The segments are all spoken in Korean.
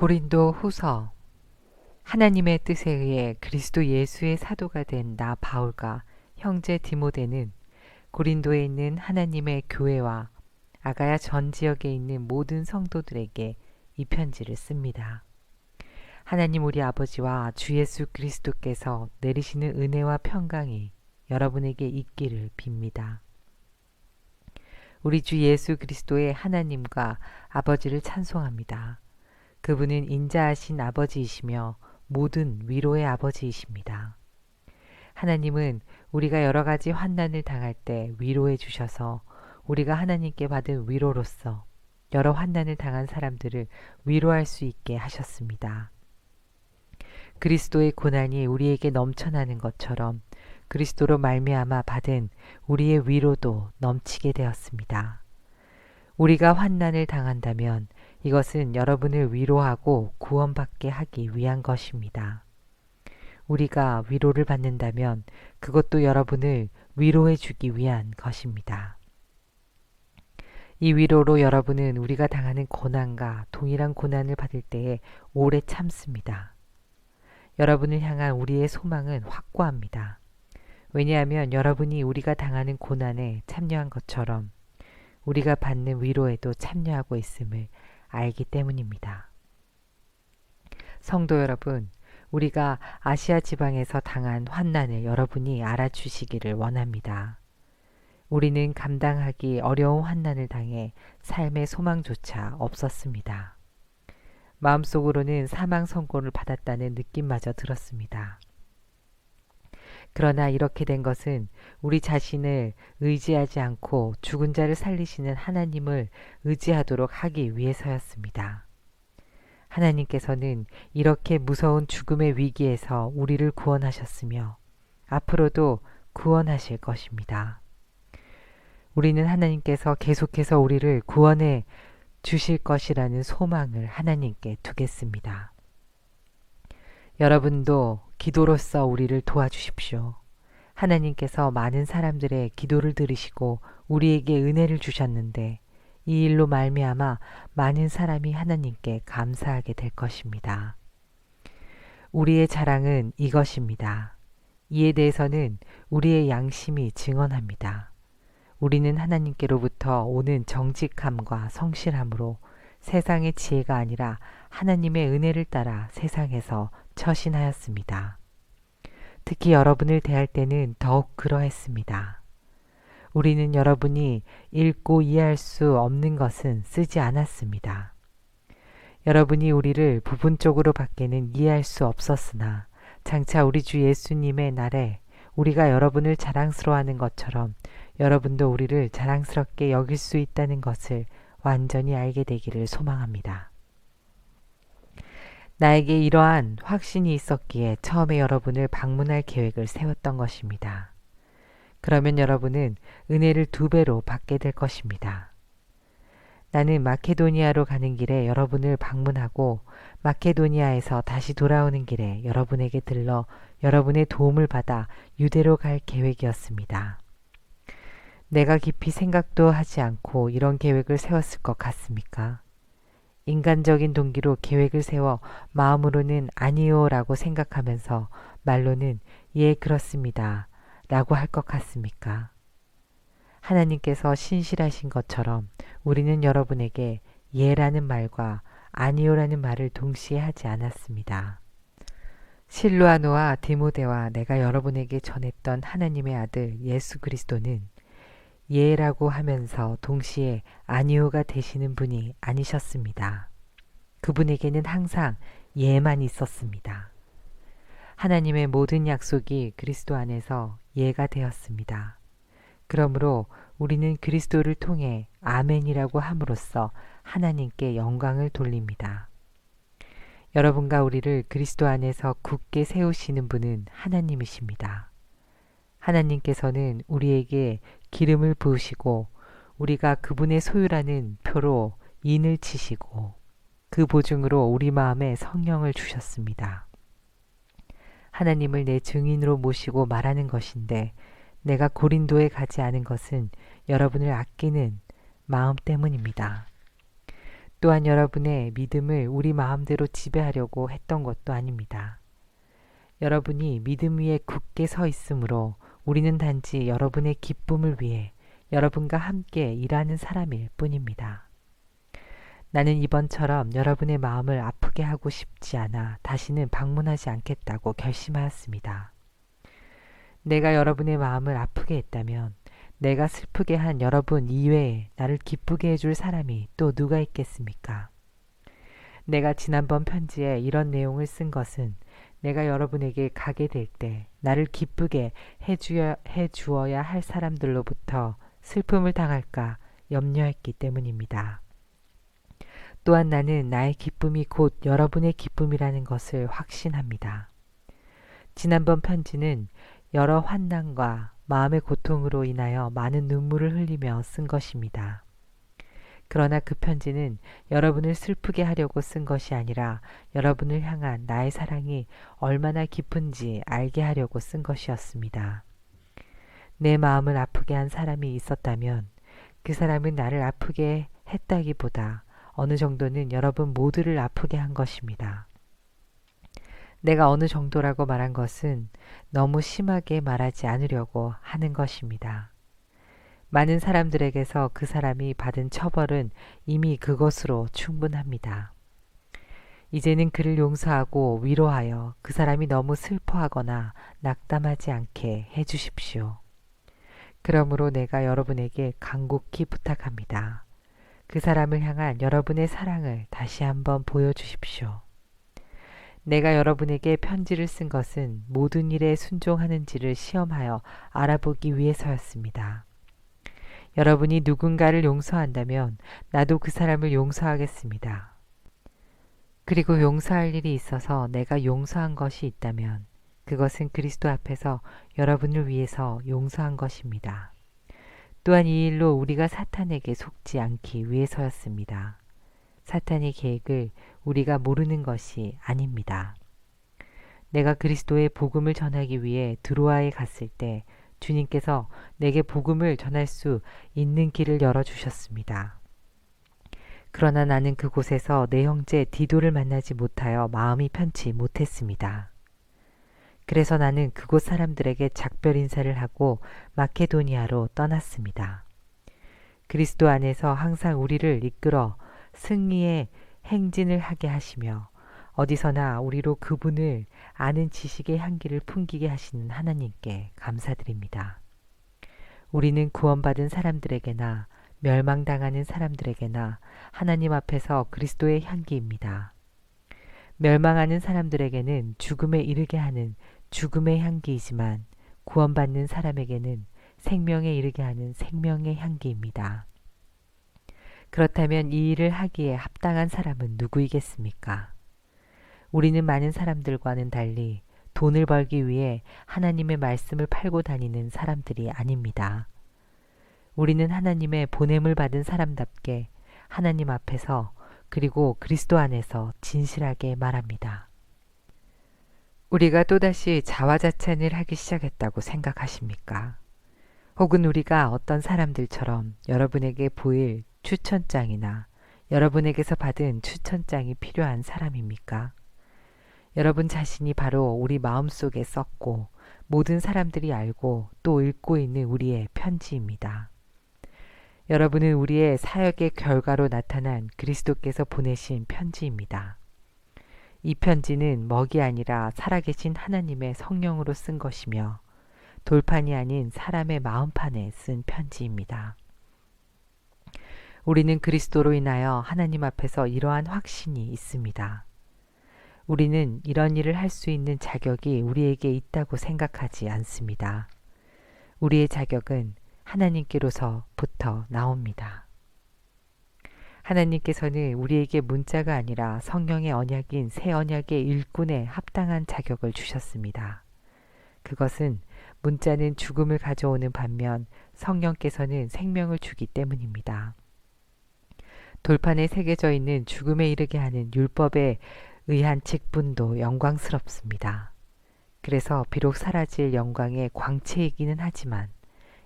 고린도 후서. 하나님의 뜻에 의해 그리스도 예수의 사도가 된 나 바울과 형제 디모데는 고린도에 있는 하나님의 교회와 아가야 전 지역에 있는 모든 성도들에게 이 편지를 씁니다. 하나님 우리 아버지와 주 예수 그리스도께서 내리시는 은혜와 평강이 여러분에게 있기를 빕니다. 우리 주 예수 그리스도의 하나님과 아버지를 찬송합니다. 그분은 인자하신 아버지이시며 모든 위로의 아버지이십니다. 하나님은 우리가 여러 가지 환난을 당할 때 위로해 주셔서 우리가 하나님께 받은 위로로서 여러 환난을 당한 사람들을 위로할 수 있게 하셨습니다. 그리스도의 고난이 우리에게 넘쳐나는 것처럼 그리스도로 말미암아 받은 우리의 위로도 넘치게 되었습니다. 우리가 환난을 당한다면 이것은 여러분을 위로하고 구원받게 하기 위한 것입니다. 우리가 위로를 받는다면 그것도 여러분을 위로해 주기 위한 것입니다. 이 위로로 여러분은 우리가 당하는 고난과 동일한 고난을 받을 때에 오래 참습니다. 여러분을 향한 우리의 소망은 확고합니다. 왜냐하면 여러분이 우리가 당하는 고난에 참여한 것처럼 우리가 받는 위로에도 참여하고 있음을 알기 때문입니다. 성도 여러분, 우리가 아시아 지방에서 당한 환난을 여러분이 알아주시기를 원합니다. 우리는 감당하기 어려운 환난을 당해 삶의 소망조차 없었습니다. 마음속으로는 사망 선고를 받았다는 느낌마저 들었습니다. 그러나 이렇게 된 것은 우리 자신을 의지하지 않고 죽은 자를 살리시는 하나님을 의지하도록 하기 위해서였습니다. 하나님께서는 이렇게 무서운 죽음의 위기에서 우리를 구원하셨으며 앞으로도 구원하실 것입니다. 우리는 하나님께서 계속해서 우리를 구원해 주실 것이라는 소망을 하나님께 두겠습니다. 여러분도 기도로서 우리를 도와주십시오. 하나님께서 많은 사람들의 기도를 들으시고 우리에게 은혜를 주셨는데 이 일로 말미암아 많은 사람이 하나님께 감사하게 될 것입니다. 우리의 자랑은 이것입니다. 이에 대해서는 우리의 양심이 증언합니다. 우리는 하나님께로부터 오는 정직함과 성실함으로 세상의 지혜가 아니라 하나님의 은혜를 따라 세상에서 처신하였습니다. 특히 여러분을 대할 때는 더욱 그러했습니다. 우리는 여러분이 읽고 이해할 수 없는 것은 쓰지 않았습니다. 여러분이 우리를 부분적으로 밖에는 이해할 수 없었으나 장차 우리 주 예수님의 날에 우리가 여러분을 자랑스러워하는 것처럼 여러분도 우리를 자랑스럽게 여길 수 있다는 것을 완전히 알게 되기를 소망합니다. 나에게 이러한 확신이 있었기에 처음에 여러분을 방문할 계획을 세웠던 것입니다. 그러면 여러분은 은혜를 2배로 받게 될 것입니다. 나는 마케도니아로 가는 길에 여러분을 방문하고 마케도니아에서 다시 돌아오는 길에 여러분에게 들러 여러분의 도움을 받아 유대로 갈 계획이었습니다. 내가 깊이 생각도 하지 않고 이런 계획을 세웠을 것 같습니까? 인간적인 동기로 계획을 세워 마음으로는 아니요 라고 생각하면서 말로는 예 그렇습니다 라고 할 것 같습니까? 하나님께서 신실하신 것처럼 우리는 여러분에게 예라는 말과 아니요라는 말을 동시에 하지 않았습니다. 실루아노와 디모데와 내가 여러분에게 전했던 하나님의 아들 예수 그리스도는 예라고 하면서 동시에 아니요가 되시는 분이 아니셨습니다. 그분에게는 항상 예만 있었습니다. 하나님의 모든 약속이 그리스도 안에서 예가 되었습니다. 그러므로 우리는 그리스도를 통해 아멘이라고 함으로써 하나님께 영광을 돌립니다. 여러분과 우리를 그리스도 안에서 굳게 세우시는 분은 하나님이십니다. 하나님께서는 우리에게 기름을 부으시고 우리가 그분의 소유라는 표로 인을 치시고 그 보증으로 우리 마음에 성령을 주셨습니다. 하나님을 내 증인으로 모시고 말하는 것인데 내가 고린도에 가지 않은 것은 여러분을 아끼는 마음 때문입니다. 또한 여러분의 믿음을 우리 마음대로 지배하려고 했던 것도 아닙니다. 여러분이 믿음 위에 굳게 서 있으므로 우리는 단지 여러분의 기쁨을 위해 여러분과 함께 일하는 사람일 뿐입니다. 나는 이번처럼 여러분의 마음을 아프게 하고 싶지 않아 다시는 방문하지 않겠다고 결심하였습니다. 내가 여러분의 마음을 아프게 했다면 내가 슬프게 한 여러분 이외에 나를 기쁘게 해줄 사람이 또 누가 있겠습니까? 내가 지난번 편지에 이런 내용을 쓴 것은 내가 여러분에게 가게 될 때 나를 기쁘게 해주어야 할 사람들로부터 슬픔을 당할까 염려했기 때문입니다. 또한 나는 나의 기쁨이 곧 여러분의 기쁨이라는 것을 확신합니다. 지난번 편지는 여러 환난과 마음의 고통으로 인하여 많은 눈물을 흘리며 쓴 것입니다. 그러나 그 편지는 여러분을 슬프게 하려고 쓴 것이 아니라 여러분을 향한 나의 사랑이 얼마나 깊은지 알게 하려고 쓴 것이었습니다. 내 마음을 아프게 한 사람이 있었다면 그 사람은 나를 아프게 했다기보다 어느 정도는 여러분 모두를 아프게 한 것입니다. 내가 어느 정도라고 말한 것은 너무 심하게 말하지 않으려고 하는 것입니다. 많은 사람들에게서 그 사람이 받은 처벌은 이미 그것으로 충분합니다. 이제는 그를 용서하고 위로하여 그 사람이 너무 슬퍼하거나 낙담하지 않게 해주십시오. 그러므로 내가 여러분에게 간곡히 부탁합니다. 그 사람을 향한 여러분의 사랑을 다시 한번 보여주십시오. 내가 여러분에게 편지를 쓴 것은 모든 일에 순종하는지를 시험하여 알아보기 위해서였습니다. 여러분이 누군가를 용서한다면 나도 그 사람을 용서하겠습니다. 그리고 용서할 일이 있어서 내가 용서한 것이 있다면 그것은 그리스도 앞에서 여러분을 위해서 용서한 것입니다. 또한 이 일로 우리가 사탄에게 속지 않기 위해서였습니다. 사탄의 계획을 우리가 모르는 것이 아닙니다. 내가 그리스도의 복음을 전하기 위해 드로아에 갔을 때 주님께서 내게 복음을 전할 수 있는 길을 열어주셨습니다. 그러나 나는 그곳에서 내 형제 디도를 만나지 못하여 마음이 편치 못했습니다. 그래서 나는 그곳 사람들에게 작별 인사를 하고 마케도니아로 떠났습니다. 그리스도 안에서 항상 우리를 이끌어 승리의 행진을 하게 하시며 어디서나 우리로 그분을 아는 지식의 향기를 풍기게 하시는 하나님께 감사드립니다. 우리는 구원받은 사람들에게나 멸망당하는 사람들에게나 하나님 앞에서 그리스도의 향기입니다. 멸망하는 사람들에게는 죽음에 이르게 하는 죽음의 향기이지만 구원받는 사람에게는 생명에 이르게 하는 생명의 향기입니다. 그렇다면 이 일을 하기에 합당한 사람은 누구이겠습니까? 우리는 많은 사람들과는 달리 돈을 벌기 위해 하나님의 말씀을 팔고 다니는 사람들이 아닙니다. 우리는 하나님의 보냄을 받은 사람답게 하나님 앞에서 그리고 그리스도 안에서 진실하게 말합니다. 우리가 또다시 자화자찬을 하기 시작했다고 생각하십니까? 혹은 우리가 어떤 사람들처럼 여러분에게 보일 추천장이나 여러분에게서 받은 추천장이 필요한 사람입니까? 여러분 자신이 바로 우리 마음속에 썼고 모든 사람들이 알고 또 읽고 있는 우리의 편지입니다. 여러분은 우리의 사역의 결과로 나타난 그리스도께서 보내신 편지입니다. 이 편지는 먹이 아니라 살아계신 하나님의 성령으로 쓴 것이며 돌판이 아닌 사람의 마음판에 쓴 편지입니다. 우리는 그리스도로 인하여 하나님 앞에서 이러한 확신이 있습니다. 우리는 이런 일을 할 수 있는 자격이 우리에게 있다고 생각하지 않습니다. 우리의 자격은 하나님께로서부터 나옵니다. 하나님께서는 우리에게 문자가 아니라 성령의 언약인 새 언약의 일꾼에 합당한 자격을 주셨습니다. 그것은 문자는 죽음을 가져오는 반면 성령께서는 생명을 주기 때문입니다. 돌판에 새겨져 있는 죽음에 이르게 하는 율법에 의한 직분도 영광스럽습니다. 그래서 비록 사라질 영광의 광채이기는 하지만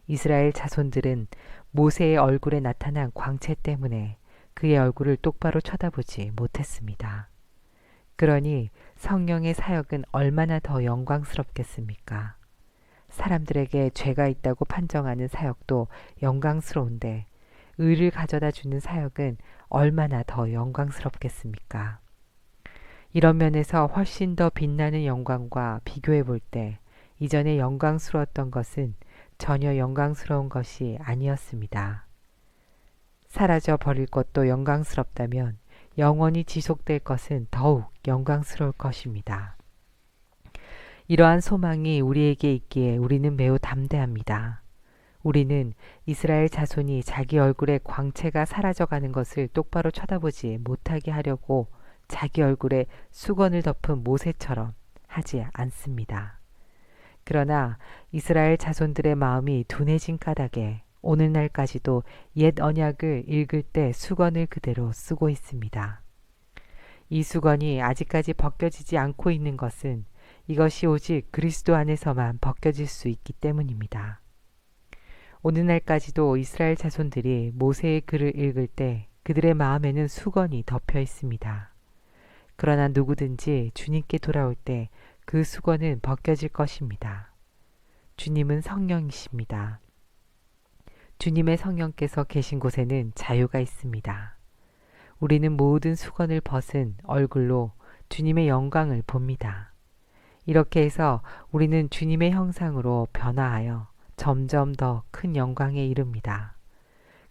이스라엘 자손들은 모세의 얼굴에 나타난 광채 때문에 그의 얼굴을 똑바로 쳐다보지 못했습니다. 그러니 성령의 사역은 얼마나 더 영광스럽겠습니까? 사람들에게 죄가 있다고 판정하는 사역도 영광스러운데 의를 가져다 주는 사역은 얼마나 더 영광스럽겠습니까? 이런 면에서 훨씬 더 빛나는 영광과 비교해 볼 때 이전에 영광스러웠던 것은 전혀 영광스러운 것이 아니었습니다. 사라져 버릴 것도 영광스럽다면 영원히 지속될 것은 더욱 영광스러울 것입니다. 이러한 소망이 우리에게 있기에 우리는 매우 담대합니다. 우리는 이스라엘 자손이 자기 얼굴에 광채가 사라져가는 것을 똑바로 쳐다보지 못하게 하려고 자기 얼굴에 수건을 덮은 모세처럼 하지 않습니다. 그러나 이스라엘 자손들의 마음이 둔해진 까닭에 오늘날까지도 옛 언약을 읽을 때 수건을 그대로 쓰고 있습니다. 이 수건이 아직까지 벗겨지지 않고 있는 것은 이것이 오직 그리스도 안에서만 벗겨질 수 있기 때문입니다. 오늘날까지도 이스라엘 자손들이 모세의 글을 읽을 때 그들의 마음에는 수건이 덮여 있습니다. 그러나 누구든지 주님께 돌아올 때 그 수건은 벗겨질 것입니다. 주님은 성령이십니다. 주님의 성령께서 계신 곳에는 자유가 있습니다. 우리는 모든 수건을 벗은 얼굴로 주님의 영광을 봅니다. 이렇게 해서 우리는 주님의 형상으로 변화하여 점점 더 큰 영광에 이릅니다.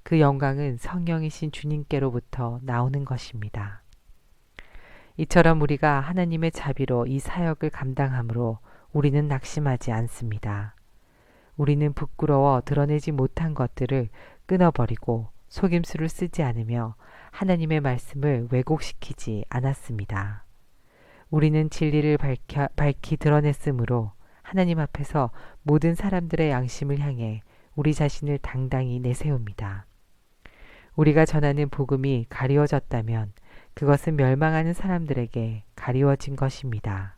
그 영광은 성령이신 주님께로부터 나오는 것입니다. 이처럼 우리가 하나님의 자비로 이 사역을 감당하므로 우리는 낙심하지 않습니다. 우리는 부끄러워 드러내지 못한 것들을 끊어버리고 속임수를 쓰지 않으며 하나님의 말씀을 왜곡시키지 않았습니다. 우리는 진리를 밝히 드러냈으므로 하나님 앞에서 모든 사람들의 양심을 향해 우리 자신을 당당히 내세웁니다. 우리가 전하는 복음이 가리워졌다면 그것은 멸망하는 사람들에게 가리워진 것입니다.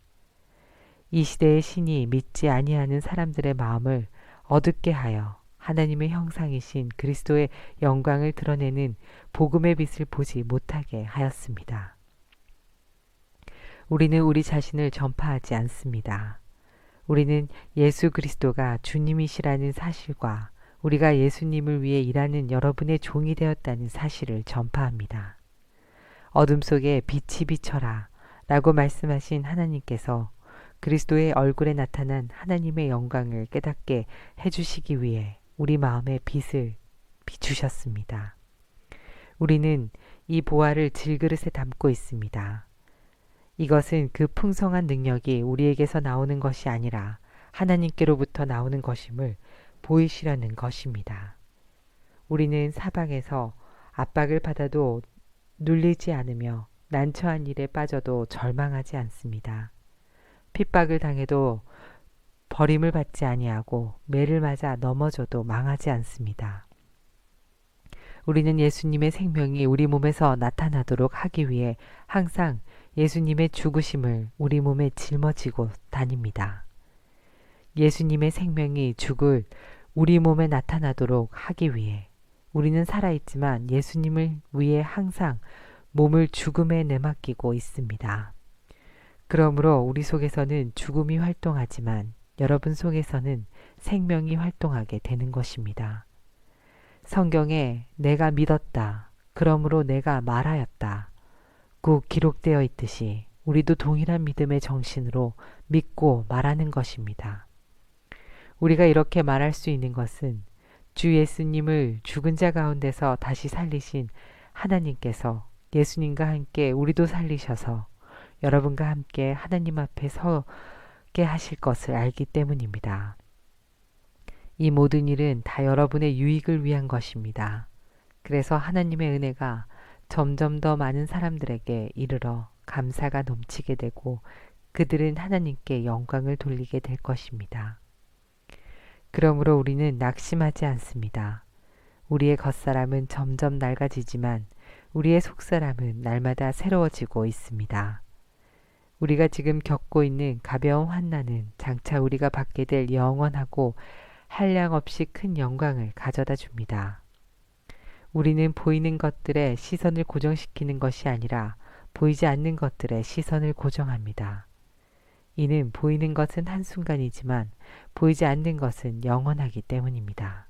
이 시대의 신이 믿지 아니하는 사람들의 마음을 어둡게 하여 하나님의 형상이신 그리스도의 영광을 드러내는 복음의 빛을 보지 못하게 하였습니다. 우리는 우리 자신을 전파하지 않습니다. 우리는 예수 그리스도가 주님이시라는 사실과 우리가 예수님을 위해 일하는 여러분의 종이 되었다는 사실을 전파합니다. 어둠 속에 빛이 비쳐라 라고 말씀하신 하나님께서 그리스도의 얼굴에 나타난 하나님의 영광을 깨닫게 해주시기 위해 우리 마음에 빛을 비추셨습니다. 우리는 이 보화를 질그릇에 담고 있습니다. 이것은 그 풍성한 능력이 우리에게서 나오는 것이 아니라 하나님께로부터 나오는 것임을 보이시려는 것입니다. 우리는 사방에서 압박을 받아도 눌리지 않으며 난처한 일에 빠져도 절망하지 않습니다. 핍박을 당해도 버림을 받지 아니하고 매를 맞아 넘어져도 망하지 않습니다. 우리는 예수님의 생명이 우리 몸에서 나타나도록 하기 위해 항상 예수님의 죽으심을 우리 몸에 짊어지고 다닙니다. 예수님의 생명이 죽을 우리 몸에 나타나도록 하기 위해 우리는 살아있지만 예수님을 위해 항상 몸을 죽음에 내맡기고 있습니다. 그러므로 우리 속에서는 죽음이 활동하지만 여러분 속에서는 생명이 활동하게 되는 것입니다. 성경에 내가 믿었다. 그러므로 내가 말하였다. 고 기록되어 있듯이 우리도 동일한 믿음의 정신으로 믿고 말하는 것입니다. 우리가 이렇게 말할 수 있는 것은 주 예수님을 죽은 자 가운데서 다시 살리신 하나님께서 예수님과 함께 우리도 살리셔서 여러분과 함께 하나님 앞에 서게 하실 것을 알기 때문입니다. 이 모든 일은 다 여러분의 유익을 위한 것입니다. 그래서 하나님의 은혜가 점점 더 많은 사람들에게 이르러 감사가 넘치게 되고 그들은 하나님께 영광을 돌리게 될 것입니다. 그러므로 우리는 낙심하지 않습니다. 우리의 겉사람은 점점 낡아지지만 우리의 속사람은 날마다 새로워지고 있습니다. 우리가 지금 겪고 있는 가벼운 환난은 장차 우리가 받게 될 영원하고 한량없이 큰 영광을 가져다 줍니다. 우리는 보이는 것들에 시선을 고정시키는 것이 아니라 보이지 않는 것들에 시선을 고정합니다. 이는 보이는 것은 한순간이지만 보이지 않는 것은 영원하기 때문입니다.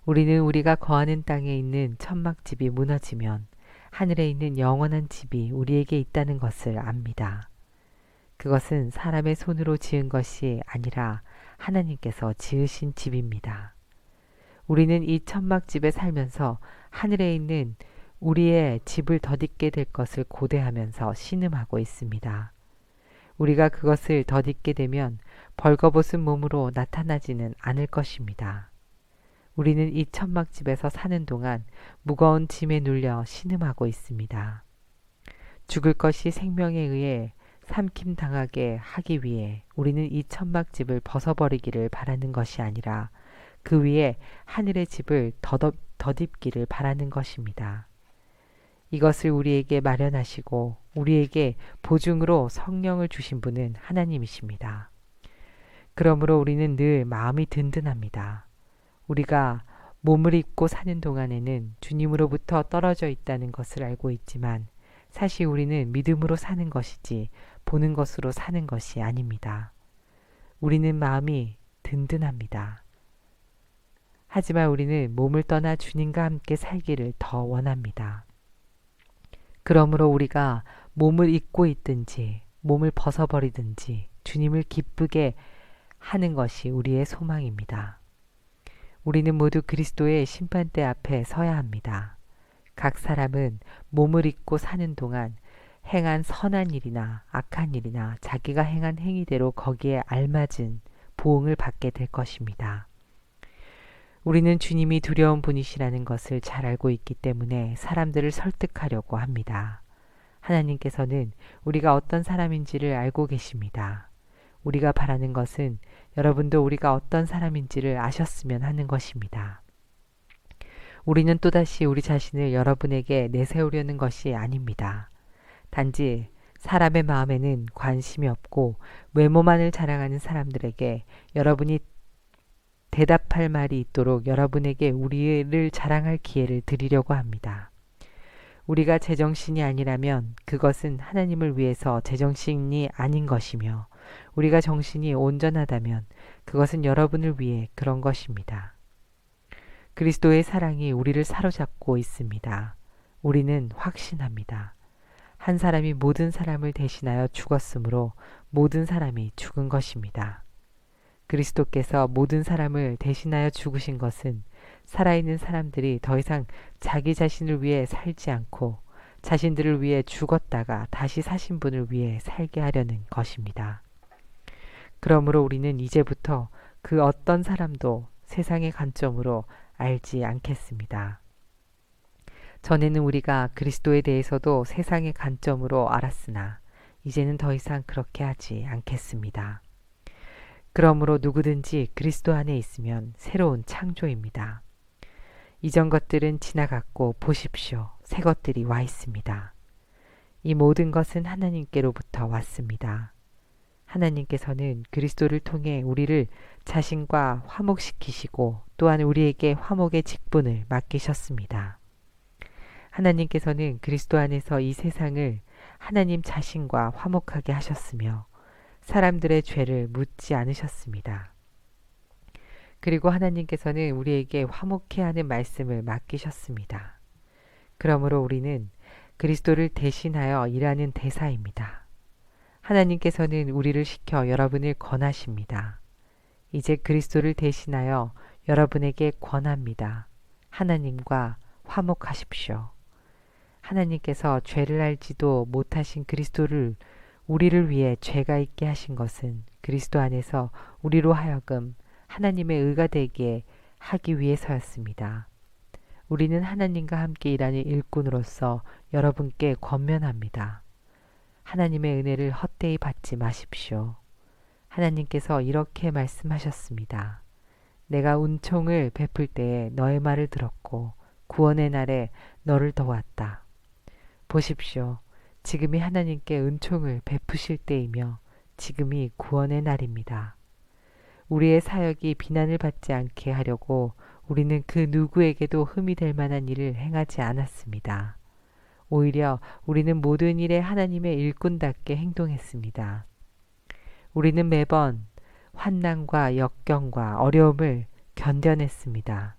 우리는 우리가 거하는 땅에 있는 천막집이 무너지면 하늘에 있는 영원한 집이 우리에게 있다는 것을 압니다. 그것은 사람의 손으로 지은 것이 아니라 하나님께서 지으신 집입니다. 우리는 이 천막집에 살면서 하늘에 있는 우리의 집을 덧입게 될 것을 고대하면서 신음하고 있습니다. 우리가 그것을 덧입게 되면 벌거벗은 몸으로 나타나지는 않을 것입니다. 우리는 이 천막집에서 사는 동안 무거운 짐에 눌려 신음하고 있습니다. 죽을 것이 생명에 의해 삼킴당하게 하기 위해 우리는 이 천막집을 벗어버리기를 바라는 것이 아니라 그 위에 하늘의 집을 덧입기를 바라는 것입니다. 이것을 우리에게 마련하시고 우리에게 보증으로 성령을 주신 분은 하나님이십니다. 그러므로 우리는 늘 마음이 든든합니다. 우리가 몸을 입고 사는 동안에는 주님으로부터 떨어져 있다는 것을 알고 있지만 사실 우리는 믿음으로 사는 것이지 보는 것으로 사는 것이 아닙니다. 우리는 마음이 든든합니다. 하지만 우리는 몸을 떠나 주님과 함께 살기를 더 원합니다. 그러므로 우리가 몸을 입고 있든지 몸을 벗어버리든지 주님을 기쁘게 하는 것이 우리의 소망입니다. 우리는 모두 그리스도의 심판대 앞에 서야 합니다. 각 사람은 몸을 입고 사는 동안 행한 선한 일이나 악한 일이나 자기가 행한 행위대로 거기에 알맞은 보응을 받게 될 것입니다. 우리는 주님이 두려운 분이시라는 것을 잘 알고 있기 때문에 사람들을 설득하려고 합니다. 하나님께서는 우리가 어떤 사람인지를 알고 계십니다. 우리가 바라는 것은 여러분도 우리가 어떤 사람인지를 아셨으면 하는 것입니다. 우리는 또다시 우리 자신을 여러분에게 내세우려는 것이 아닙니다. 단지 사람의 마음에는 관심이 없고 외모만을 자랑하는 사람들에게 여러분이 대답할 말이 있도록 여러분에게 우리를 자랑할 기회를 드리려고 합니다. 우리가 제정신이 아니라면 그것은 하나님을 위해서 제정신이 아닌 것이며 우리가 정신이 온전하다면 그것은 여러분을 위해 그런 것입니다. 그리스도의 사랑이 우리를 사로잡고 있습니다. 우리는 확신합니다. 한 사람이 모든 사람을 대신하여 죽었으므로 모든 사람이 죽은 것입니다. 그리스도께서 모든 사람을 대신하여 죽으신 것은 살아있는 사람들이 더 이상 자기 자신을 위해 살지 않고 자신들을 위해 죽었다가 다시 사신 분을 위해 살게 하려는 것입니다. 그러므로 우리는 이제부터 그 어떤 사람도 세상의 관점으로 알지 않겠습니다. 전에는 우리가 그리스도에 대해서도 세상의 관점으로 알았으나 이제는 더 이상 그렇게 하지 않겠습니다. 그러므로 누구든지 그리스도 안에 있으면 새로운 창조입니다. 이전 것들은 지나갔고 보십시오. 새 것들이 와 있습니다. 이 모든 것은 하나님께로부터 왔습니다. 하나님께서는 그리스도를 통해 우리를 자신과 화목시키시고 또한 우리에게 화목의 직분을 맡기셨습니다. 하나님께서는 그리스도 안에서 이 세상을 하나님 자신과 화목하게 하셨으며 사람들의 죄를 묻지 않으셨습니다. 그리고 하나님께서는 우리에게 화목해 하는 말씀을 맡기셨습니다. 그러므로 우리는 그리스도를 대신하여 일하는 대사입니다. 하나님께서는 우리를 시켜 여러분을 권하십니다. 이제 그리스도를 대신하여 여러분에게 권합니다. 하나님과 화목하십시오. 하나님께서 죄를 알지도 못하신 그리스도를 우리를 위해 죄가 있게 하신 것은 그리스도 안에서 우리로 하여금 하나님의 의가 되게 하기 위해서였습니다. 우리는 하나님과 함께 일하는 일꾼으로서 여러분께 권면합니다. 하나님의 은혜를 헛되이 받지 마십시오. 하나님께서 이렇게 말씀하셨습니다. 내가 은총을 베풀 때에 너의 말을 들었고 구원의 날에 너를 도왔다. 보십시오. 지금이 하나님께 은총을 베푸실 때이며 지금이 구원의 날입니다. 우리의 사역이 비난을 받지 않게 하려고 우리는 그 누구에게도 흠이 될 만한 일을 행하지 않았습니다. 오히려 우리는 모든 일에 하나님의 일꾼답게 행동했습니다. 우리는 매번 환난과 역경과 어려움을 견뎌냈습니다.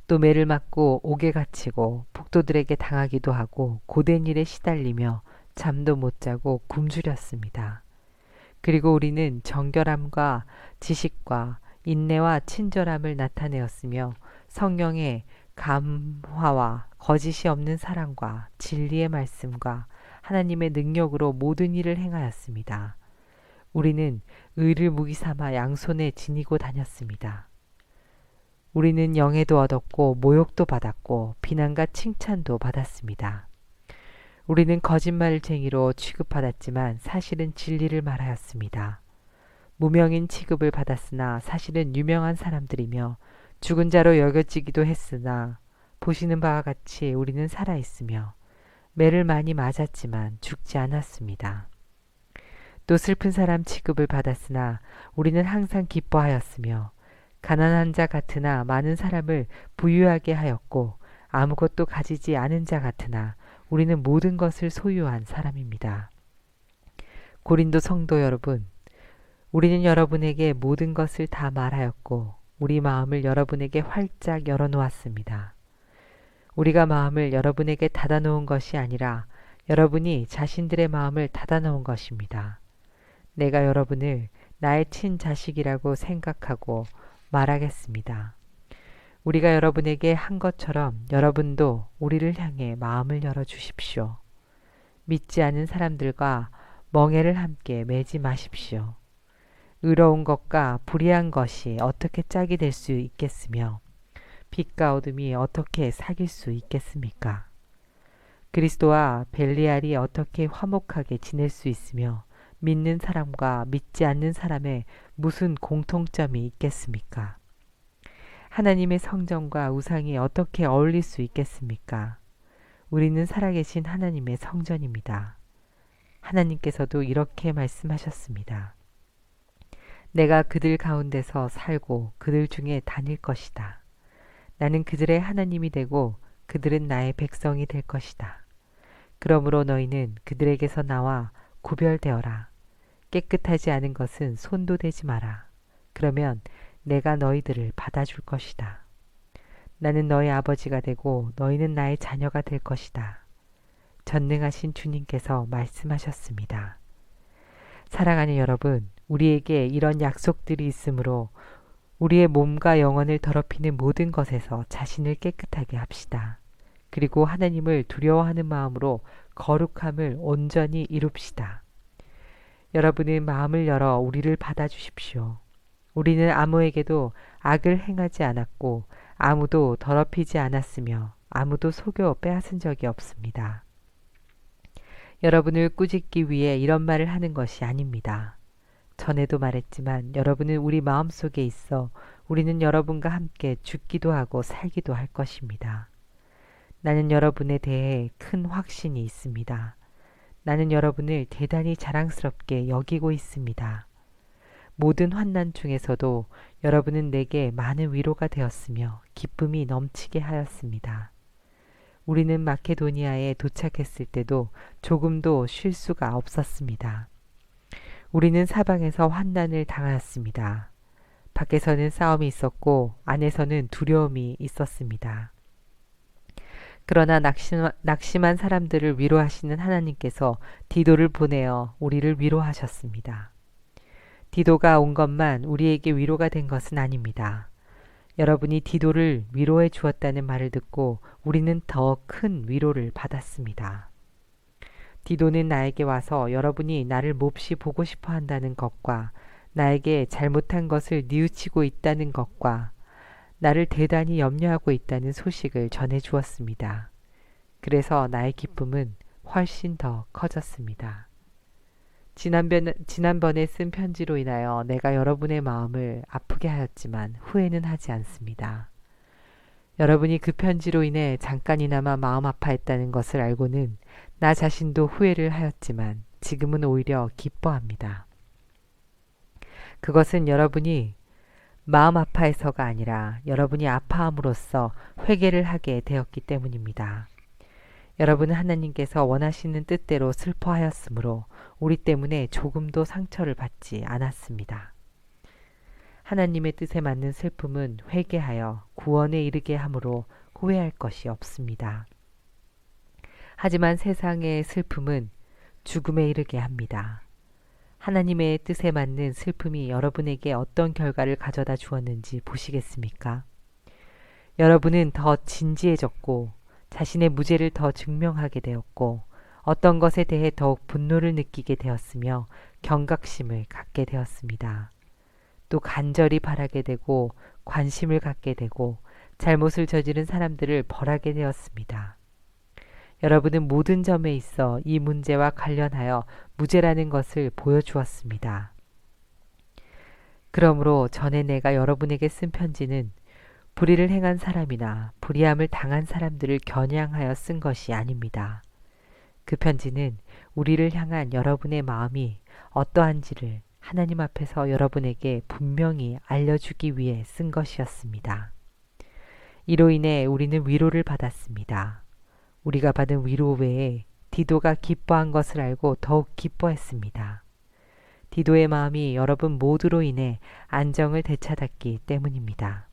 또 매를 맞고 옥에 갇히고 폭도들에게 당하기도 하고 고된 일에 시달리며 잠도 못 자고 굶주렸습니다. 그리고 우리는 정결함과 지식과 인내와 친절함을 나타내었으며 성령의 감화와 거짓이 없는 사랑과 진리의 말씀과 하나님의 능력으로 모든 일을 행하였습니다. 우리는 의를 무기 삼아 양손에 지니고 다녔습니다. 우리는 영예도 얻었고 모욕도 받았고 비난과 칭찬도 받았습니다. 우리는 거짓말쟁이로 취급받았지만 사실은 진리를 말하였습니다. 무명인 취급을 받았으나 사실은 유명한 사람들이며 죽은 자로 여겨지기도 했으나 보시는 바와 같이 우리는 살아있으며 매를 많이 맞았지만 죽지 않았습니다. 또 슬픈 사람 취급을 받았으나 우리는 항상 기뻐하였으며 가난한 자 같으나 많은 사람을 부유하게 하였고 아무것도 가지지 않은 자 같으나 우리는 모든 것을 소유한 사람입니다. 고린도 성도 여러분, 우리는 여러분에게 모든 것을 다 말하였고 우리 마음을 여러분에게 활짝 열어놓았습니다. 우리가 마음을 여러분에게 닫아놓은 것이 아니라 여러분이 자신들의 마음을 닫아놓은 것입니다. 내가 여러분을 나의 친자식이라고 생각하고 말하겠습니다. 우리가 여러분에게 한 것처럼 여러분도 우리를 향해 마음을 열어주십시오. 믿지 않은 사람들과 멍에를 함께 매지 마십시오. 의로운 것과 불의한 것이 어떻게 짝이 될 수 있겠으며 빛과 어둠이 어떻게 사귈 수 있겠습니까? 그리스도와 벨리알이 어떻게 화목하게 지낼 수 있으며 믿는 사람과 믿지 않는 사람의 무슨 공통점이 있겠습니까? 하나님의 성전과 우상이 어떻게 어울릴 수 있겠습니까? 우리는 살아계신 하나님의 성전입니다. 하나님께서도 이렇게 말씀하셨습니다. 내가 그들 가운데서 살고 그들 중에 다닐 것이다. 나는 그들의 하나님이 되고 그들은 나의 백성이 될 것이다. 그러므로 너희는 그들에게서 나와 구별되어라. 깨끗하지 않은 것은 손도 대지 마라. 그러면 내가 너희들을 받아줄 것이다. 나는 너희 아버지가 되고 너희는 나의 자녀가 될 것이다. 전능하신 주님께서 말씀하셨습니다. 사랑하는 여러분, 우리에게 이런 약속들이 있으므로 우리의 몸과 영혼을 더럽히는 모든 것에서 자신을 깨끗하게 합시다. 그리고 하나님을 두려워하는 마음으로 거룩함을 온전히 이룹시다. 여러분의 마음을 열어 우리를 받아주십시오. 우리는 아무에게도 악을 행하지 않았고 아무도 더럽히지 않았으며 아무도 속여 빼앗은 적이 없습니다. 여러분을 꾸짖기 위해 이런 말을 하는 것이 아닙니다. 전에도 말했지만 여러분은 우리 마음속에 있어 우리는 여러분과 함께 죽기도 하고 살기도 할 것입니다. 나는 여러분에 대해 큰 확신이 있습니다. 나는 여러분을 대단히 자랑스럽게 여기고 있습니다. 모든 환난 중에서도 여러분은 내게 많은 위로가 되었으며 기쁨이 넘치게 하였습니다. 우리는 마케도니아에 도착했을 때도 조금도 쉴 수가 없었습니다. 우리는 사방에서 환난을 당하였습니다. 밖에서는 싸움이 있었고 안에서는 두려움이 있었습니다. 그러나 낙심한 사람들을 위로하시는 하나님께서 디도를 보내어 우리를 위로하셨습니다. 디도가 온 것만 우리에게 위로가 된 것은 아닙니다. 여러분이 디도를 위로해 주었다는 말을 듣고 우리는 더 큰 위로를 받았습니다. 디도는 나에게 와서 여러분이 나를 몹시 보고 싶어 한다는 것과 나에게 잘못한 것을 뉘우치고 있다는 것과 나를 대단히 염려하고 있다는 소식을 전해 주었습니다. 그래서 나의 기쁨은 훨씬 더 커졌습니다. 지난번에 쓴 편지로 인하여 내가 여러분의 마음을 아프게 하였지만 후회는 하지 않습니다. 여러분이 그 편지로 인해 잠깐이나마 마음 아파했다는 것을 알고는 나 자신도 후회를 하였지만 지금은 오히려 기뻐합니다. 그것은 여러분이 마음 아파해서가 아니라 여러분이 아파함으로써 회개를 하게 되었기 때문입니다. 여러분은 하나님께서 원하시는 뜻대로 슬퍼하였으므로 우리 때문에 조금도 상처를 받지 않았습니다. 하나님의 뜻에 맞는 슬픔은 회개하여 구원에 이르게 함으로 후회할 것이 없습니다. 하지만 세상의 슬픔은 죽음에 이르게 합니다. 하나님의 뜻에 맞는 슬픔이 여러분에게 어떤 결과를 가져다 주었는지 보시겠습니까? 여러분은 더 진지해졌고 자신의 무죄를 더 증명하게 되었고 어떤 것에 대해 더욱 분노를 느끼게 되었으며 경각심을 갖게 되었습니다. 또 간절히 바라게 되고 관심을 갖게 되고 잘못을 저지른 사람들을 벌하게 되었습니다. 여러분은 모든 점에 있어 이 문제와 관련하여 무죄라는 것을 보여주었습니다. 그러므로 전에 내가 여러분에게 쓴 편지는 불의를 행한 사람이나 불의함을 당한 사람들을 겨냥하여 쓴 것이 아닙니다. 그 편지는 우리를 향한 여러분의 마음이 어떠한지를 하나님 앞에서 여러분에게 분명히 알려주기 위해 쓴 것이었습니다. 이로 인해 우리는 위로를 받았습니다. 우리가 받은 위로 외에 디도가 기뻐한 것을 알고 더욱 기뻐했습니다. 디도의 마음이 여러분 모두로 인해 안정을 되찾았기 때문입니다.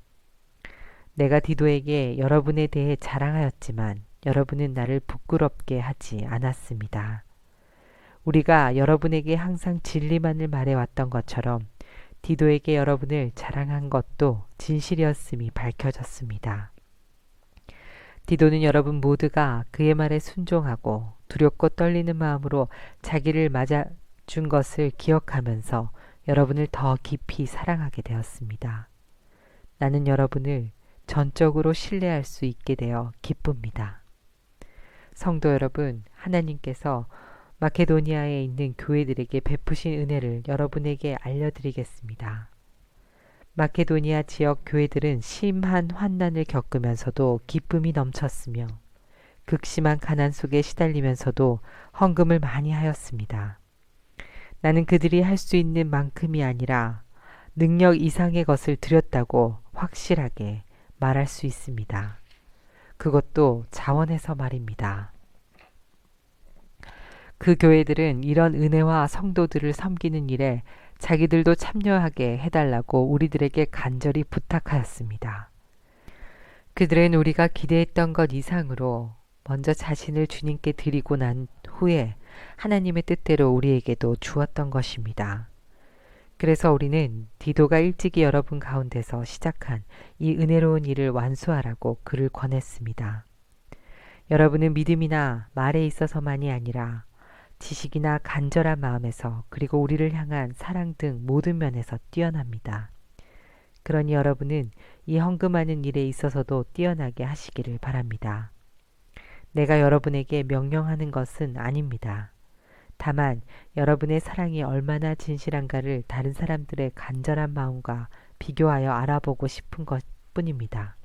내가 디도에게 여러분에 대해 자랑하였지만 여러분은 나를 부끄럽게 하지 않았습니다. 우리가 여러분에게 항상 진리만을 말해왔던 것처럼 디도에게 여러분을 자랑한 것도 진실이었음이 밝혀졌습니다. 디도는 여러분 모두가 그의 말에 순종하고 두렵고 떨리는 마음으로 자기를 맞아준 것을 기억하면서 여러분을 더 깊이 사랑하게 되었습니다. 나는 여러분을 전적으로 신뢰할 수 있게 되어 기쁩니다. 성도 여러분, 하나님께서 마케도니아에 있는 교회들에게 베푸신 은혜를 여러분에게 알려드리겠습니다. 마케도니아 지역 교회들은 심한 환난을 겪으면서도 기쁨이 넘쳤으며 극심한 가난 속에 시달리면서도 헌금을 많이 하였습니다. 나는 그들이 할 수 있는 만큼이 아니라 능력 이상의 것을 드렸다고 확실하게 말할 수 있습니다. 그것도 자원해서 말입니다. 그 교회들은 이런 은혜와 성도들을 섬기는 일에 자기들도 참여하게 해달라고 우리들에게 간절히 부탁하였습니다. 그들은 우리가 기대했던 것 이상으로 먼저 자신을 주님께 드리고 난 후에 하나님의 뜻대로 우리에게도 주었던 것입니다. 그래서 우리는 디도가 일찍이 여러분 가운데서 시작한 이 은혜로운 일을 완수하라고 그를 권했습니다. 여러분은 믿음이나 말에 있어서만이 아니라 지식이나 간절한 마음에서 그리고 우리를 향한 사랑 등 모든 면에서 뛰어납니다. 그러니 여러분은 이 헌금하는 일에 있어서도 뛰어나게 하시기를 바랍니다. 내가 여러분에게 명령하는 것은 아닙니다. 다만 여러분의 사랑이 얼마나 진실한가를 다른 사람들의 간절한 마음과 비교하여 알아보고 싶은 것뿐입니다.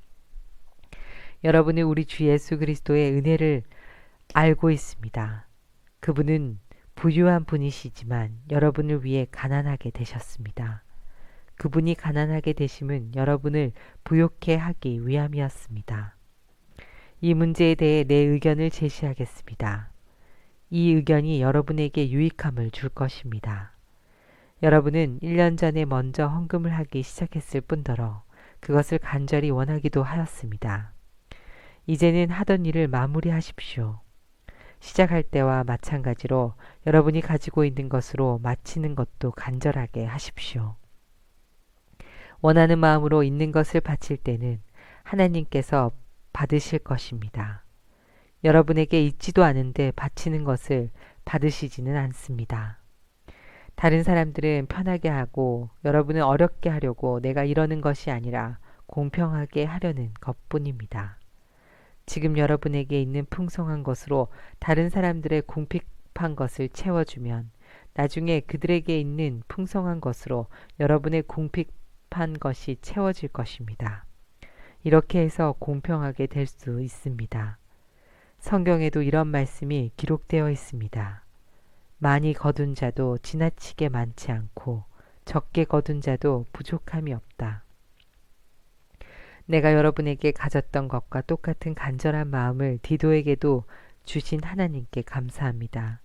여러분은 우리 주 예수 그리스도의 은혜를 알고 있습니다. 그분은 부유한 분이시지만 여러분을 위해 가난하게 되셨습니다. 그분이 가난하게 되심은 여러분을 부욕해 하기 위함이었습니다. 이 문제에 대해 내 의견을 제시하겠습니다. 이 의견이 여러분에게 유익함을 줄 것입니다. 여러분은 1년 전에 먼저 헌금을 하기 시작했을 뿐더러 그것을 간절히 원하기도 하였습니다. 이제는 하던 일을 마무리하십시오. 시작할 때와 마찬가지로 여러분이 가지고 있는 것으로 마치는 것도 간절하게 하십시오. 원하는 마음으로 있는 것을 바칠 때는 하나님께서 받으실 것입니다. 여러분에게 있지도 않은데 바치는 것을 받으시지는 않습니다. 다른 사람들은 편하게 하고 여러분은 어렵게 하려고 내가 이러는 것이 아니라 공평하게 하려는 것뿐입니다. 지금 여러분에게 있는 풍성한 것으로 다른 사람들의 궁핍한 것을 채워주면 나중에 그들에게 있는 풍성한 것으로 여러분의 궁핍한 것이 채워질 것입니다. 이렇게 해서 공평하게 될 수 있습니다. 성경에도 이런 말씀이 기록되어 있습니다. 많이 거둔 자도 지나치게 많지 않고 적게 거둔 자도 부족함이 없다. 내가 여러분에게 가졌던 것과 똑같은 간절한 마음을 디도에게도 주신 하나님께 감사합니다.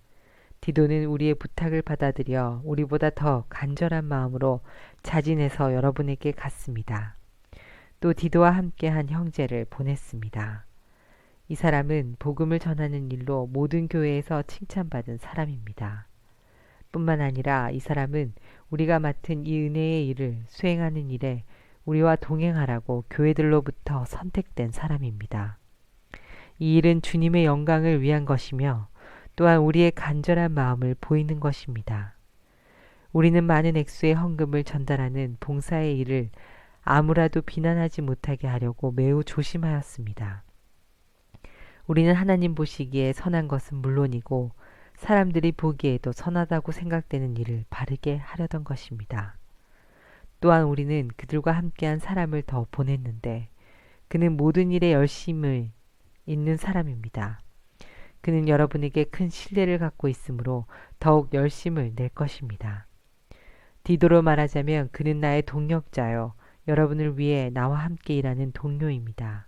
디도는 우리의 부탁을 받아들여 우리보다 더 간절한 마음으로 자진해서 여러분에게 갔습니다. 또 디도와 함께한 형제를 보냈습니다. 이 사람은 복음을 전하는 일로 모든 교회에서 칭찬받은 사람입니다. 뿐만 아니라 이 사람은 우리가 맡은 이 은혜의 일을 수행하는 일에 우리와 동행하라고 교회들로부터 선택된 사람입니다. 이 일은 주님의 영광을 위한 것이며 또한 우리의 간절한 마음을 보이는 것입니다. 우리는 많은 액수의 헌금을 전달하는 봉사의 일을 아무라도 비난하지 못하게 하려고 매우 조심하였습니다. 우리는 하나님 보시기에 선한 것은 물론이고 사람들이 보기에도 선하다고 생각되는 일을 바르게 하려던 것입니다. 또한 우리는 그들과 함께한 사람을 더 보냈는데 그는 모든 일에 열심을 있는 사람입니다. 그는 여러분에게 큰 신뢰를 갖고 있으므로 더욱 열심을 낼 것입니다. 디도로 말하자면 그는 나의 동력자요 여러분을 위해 나와 함께 일하는 동료입니다.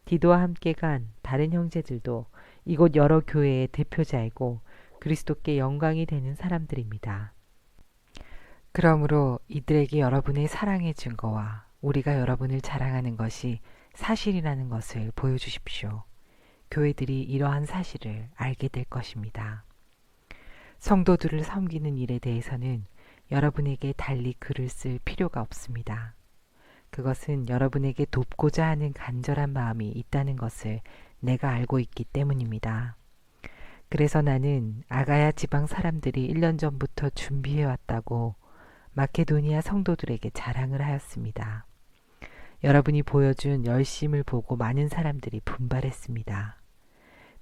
디도와 함께 간 다른 형제들도 이곳 여러 교회의 대표자이고 그리스도께 영광이 되는 사람들입니다. 그러므로 이들에게 여러분의 사랑의 증거와 우리가 여러분을 자랑하는 것이 사실이라는 것을 보여주십시오. 교회들이 이러한 사실을 알게 될 것입니다. 성도들을 섬기는 일에 대해서는 여러분에게 달리 글을 쓸 필요가 없습니다. 그것은 여러분에게 돕고자 하는 간절한 마음이 있다는 것을 내가 알고 있기 때문입니다. 그래서 나는 아가야 지방 사람들이 1년 전부터 준비해왔다고 마케도니아 성도들에게 자랑을 하였습니다. 여러분이 보여준 열심을 보고 많은 사람들이 분발했습니다.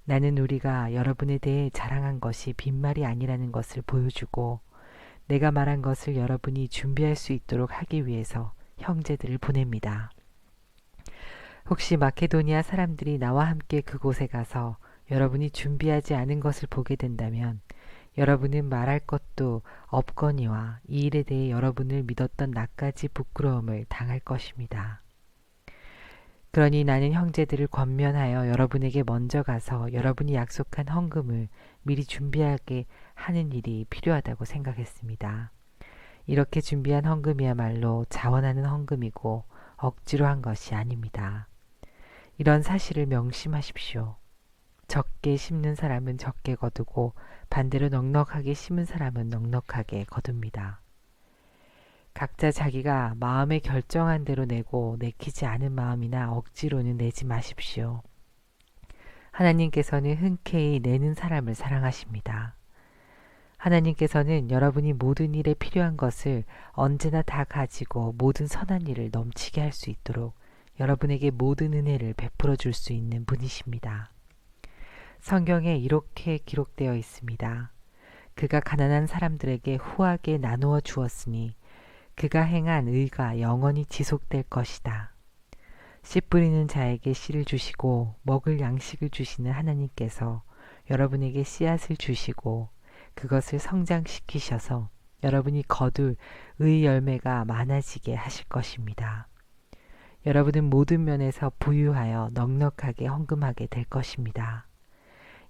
나는 우리가 여러분에 대해 자랑한 것이 빈말이 아니라는 것을 보여주고 내가 말한 것을 여러분이 준비할 수 있도록 하기 위해서 형제들을 보냅니다. 혹시 마케도니아 사람들이 나와 함께 그곳에 가서 여러분이 준비하지 않은 것을 보게 된다면 여러분은 말할 것도 없거니와 이 일에 대해 여러분을 믿었던 나까지 부끄러움을 당할 것입니다. 그러니 나는 형제들을 권면하여 여러분에게 먼저 가서 여러분이 약속한 헌금을 미리 준비하게 하는 일이 필요하다고 생각했습니다. 이렇게 준비한 헌금이야말로 자원하는 헌금이고 억지로 한 것이 아닙니다. 이런 사실을 명심하십시오. 적게 심는 사람은 적게 거두고 반대로 넉넉하게 심은 사람은 넉넉하게 거둡니다. 각자 자기가 마음에 결정한 대로 내고 내키지 않은 마음이나 억지로는 내지 마십시오. 하나님께서는 흔쾌히 내는 사람을 사랑하십니다. 하나님께서는 여러분이 모든 일에 필요한 것을 언제나 다 가지고 모든 선한 일을 넘치게 할 수 있도록 여러분에게 모든 은혜를 베풀어 줄 수 있는 분이십니다. 성경에 이렇게 기록되어 있습니다. 그가 가난한 사람들에게 후하게 나누어 주었으니 그가 행한 의가 영원히 지속될 것이다. 씨 뿌리는 자에게 씨를 주시고 먹을 양식을 주시는 하나님께서 여러분에게 씨앗을 주시고 그것을 성장시키셔서 여러분이 거둘 의 열매가 많아지게 하실 것입니다. 여러분은 모든 면에서 부유하여 넉넉하게 헌금하게 될 것입니다.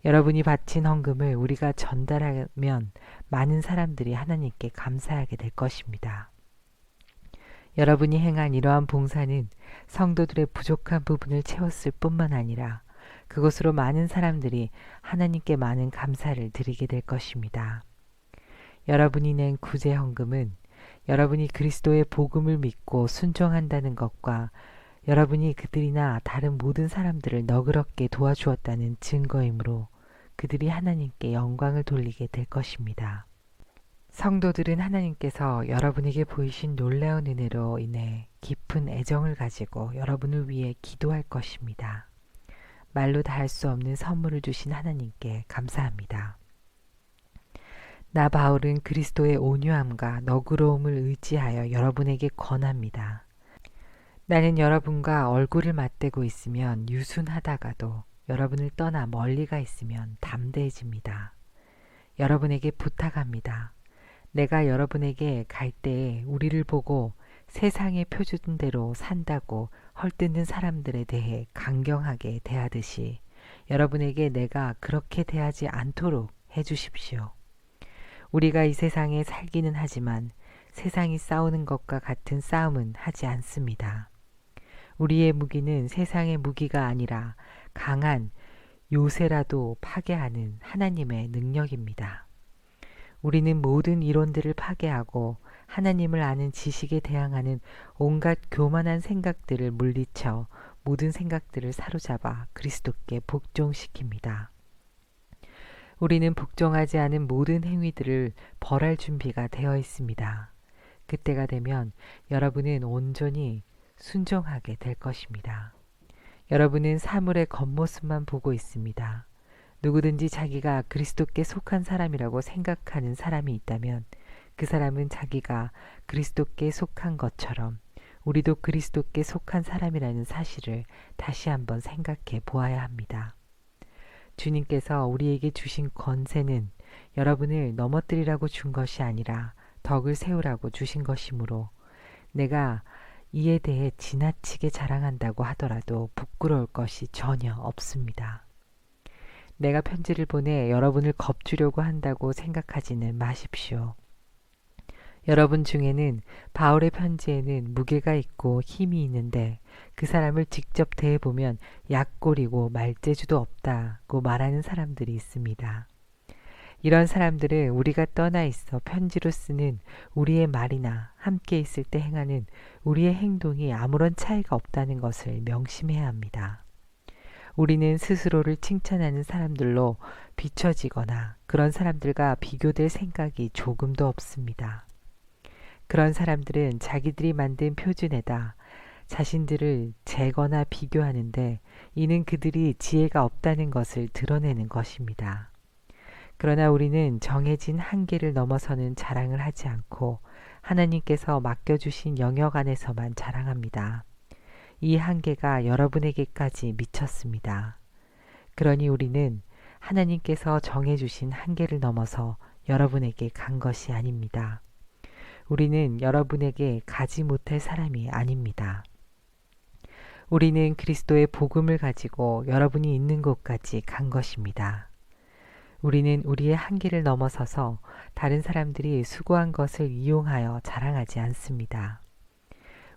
여러분이 바친 헌금을 우리가 전달하면 많은 사람들이 하나님께 감사하게 될 것입니다. 여러분이 행한 이러한 봉사는 성도들의 부족한 부분을 채웠을 뿐만 아니라 그것으로 많은 사람들이 하나님께 많은 감사를 드리게 될 것입니다. 여러분이 낸 구제 헌금은 여러분이 그리스도의 복음을 믿고 순종한다는 것과 여러분이 그들이나 다른 모든 사람들을 너그럽게 도와주었다는 증거이므로 그들이 하나님께 영광을 돌리게 될 것입니다. 성도들은 하나님께서 여러분에게 보이신 놀라운 은혜로 인해 깊은 애정을 가지고 여러분을 위해 기도할 것입니다. 말로 다 할 수 없는 선물을 주신 하나님께 감사합니다. 나 바울은 그리스도의 온유함과 너그러움을 의지하여 여러분에게 권합니다. 나는 여러분과 얼굴을 맞대고 있으면 유순하다가도 여러분을 떠나 멀리가 있으면 담대해집니다. 여러분에게 부탁합니다. 내가 여러분에게 갈 때에 우리를 보고 세상의 표준대로 산다고 헐뜯는 사람들에 대해 강경하게 대하듯이 여러분에게 내가 그렇게 대하지 않도록 해주십시오. 우리가 이 세상에 살기는 하지만 세상이 싸우는 것과 같은 싸움은 하지 않습니다. 우리의 무기는 세상의 무기가 아니라 강한 요새라도 파괴하는 하나님의 능력입니다. 우리는 모든 이론들을 파괴하고 하나님을 아는 지식에 대항하는 온갖 교만한 생각들을 물리쳐 모든 생각들을 사로잡아 그리스도께 복종시킵니다. 우리는 복종하지 않은 모든 행위들을 벌할 준비가 되어 있습니다. 그때가 되면 여러분은 온전히 순종하게 될 것입니다. 여러분은 사물의 겉모습만 보고 있습니다. 누구든지 자기가 그리스도께 속한 사람이라고 생각하는 사람이 있다면 그 사람은 자기가 그리스도께 속한 것처럼 우리도 그리스도께 속한 사람이라는 사실을 다시 한번 생각해 보아야 합니다. 주님께서 우리에게 주신 권세는 여러분을 넘어뜨리라고 준 것이 아니라 덕을 세우라고 주신 것이므로 내가 이에 대해 지나치게 자랑한다고 하더라도 부끄러울 것이 전혀 없습니다. 내가 편지를 보내 여러분을 겁주려고 한다고 생각하지는 마십시오. 여러분 중에는 바울의 편지에는 무게가 있고 힘이 있는데 그 사람을 직접 대해보면 약골이고 말재주도 없다고 말하는 사람들이 있습니다. 이런 사람들은 우리가 떠나 있어 편지로 쓰는 우리의 말이나 함께 있을 때 행하는 우리의 행동이 아무런 차이가 없다는 것을 명심해야 합니다. 우리는 스스로를 칭찬하는 사람들로 비춰지거나 그런 사람들과 비교될 생각이 조금도 없습니다. 그런 사람들은 자기들이 만든 표준에다 자신들을 재거나 비교하는데 이는 그들이 지혜가 없다는 것을 드러내는 것입니다. 그러나 우리는 정해진 한계를 넘어서는 자랑을 하지 않고 하나님께서 맡겨주신 영역 안에서만 자랑합니다. 이 한계가 여러분에게까지 미쳤습니다. 그러니 우리는 하나님께서 정해주신 한계를 넘어서 여러분에게 간 것이 아닙니다. 우리는 여러분에게 가지 못할 사람이 아닙니다. 우리는 그리스도의 복음을 가지고 여러분이 있는 곳까지 간 것입니다. 우리는 우리의 한계를 넘어서서 다른 사람들이 수고한 것을 이용하여 자랑하지 않습니다.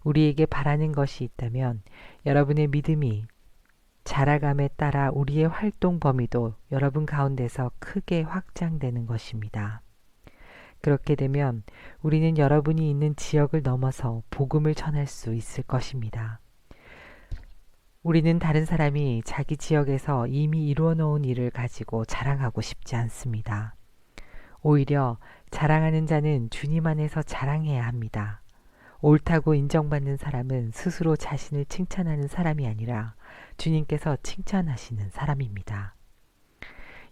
우리에게 바라는 것이 있다면 여러분의 믿음이 자라감에 따라 우리의 활동 범위도 여러분 가운데서 크게 확장되는 것입니다. 그렇게 되면 우리는 여러분이 있는 지역을 넘어서 복음을 전할 수 있을 것입니다. 우리는 다른 사람이 자기 지역에서 이미 이루어 놓은 일을 가지고 자랑하고 싶지 않습니다. 오히려 자랑하는 자는 주님 안에서 자랑해야 합니다. 옳다고 인정받는 사람은 스스로 자신을 칭찬하는 사람이 아니라 주님께서 칭찬하시는 사람입니다.